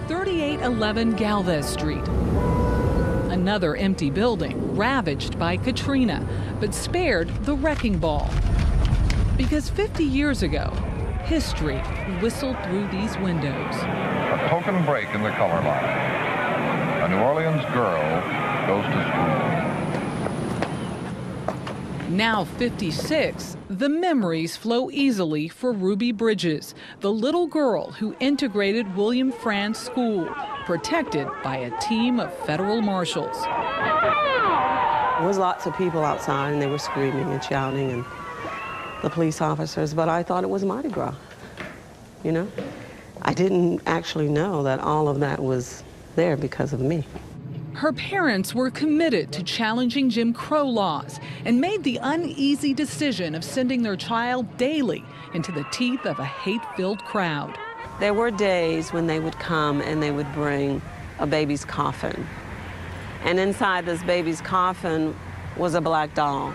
3811 Galvez Street. Another empty building ravaged by Katrina, but spared the wrecking ball. Because 50 years ago, history whistled through these windows. A token break in the color line. A New Orleans girl goes to school. Now 56, the memories flow easily for Ruby Bridges, the little girl who integrated William Frantz School, protected by a team of federal marshals. There was lots of people outside, and they were screaming and shouting, and the police officers, but I thought it was Mardi Gras, you know? I didn't actually know that all of that was there because of me. Her parents were committed to challenging Jim Crow laws and made the uneasy decision of sending their child daily into the teeth of a hate-filled crowd. There were days when they would come and they would bring a baby's coffin. And inside this baby's coffin was a black doll.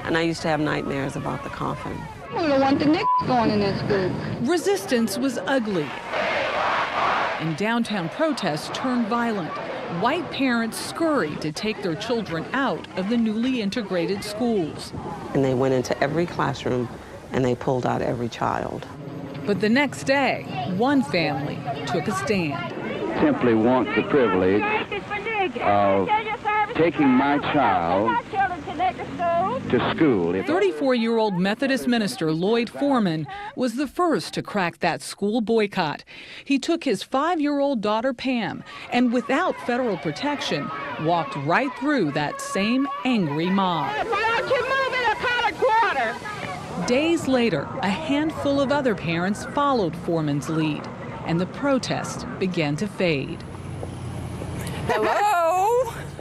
And I used to have nightmares about the coffin. We don't want the niggas going in that school. Resistance was ugly, and downtown protests turned violent. White parents scurried to take their children out of the newly integrated schools. And they went into every classroom and they pulled out every child. But the next day, one family took a stand. Simply want the privilege of taking my child to school. 34-year-old Methodist minister Lloyd Foreman was the first to crack that school boycott. He took his 5-year-old daughter Pam and without federal protection walked right through that same angry mob. Why don't you move in a college quarter? Days later, a handful of other parents followed Foreman's lead, and the protest began to fade. Hello.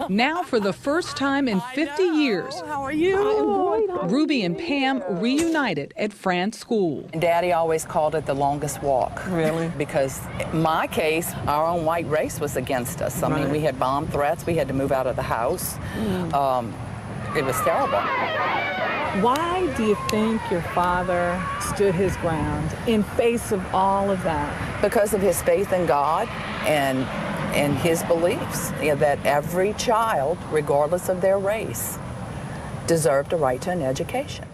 Now, for the first time in 50 years, How are you? Ruby and Pam reunited at Frantz School. Daddy always called it the longest walk. Really? Because in my case, our own white race was against us. I mean, we had bomb threats. We had to move out of the house. It was terrible. Why do you think your father stood his ground in face of all of that? Because of his faith in God and his beliefs, that every child, regardless of their race, deserved a right to an education.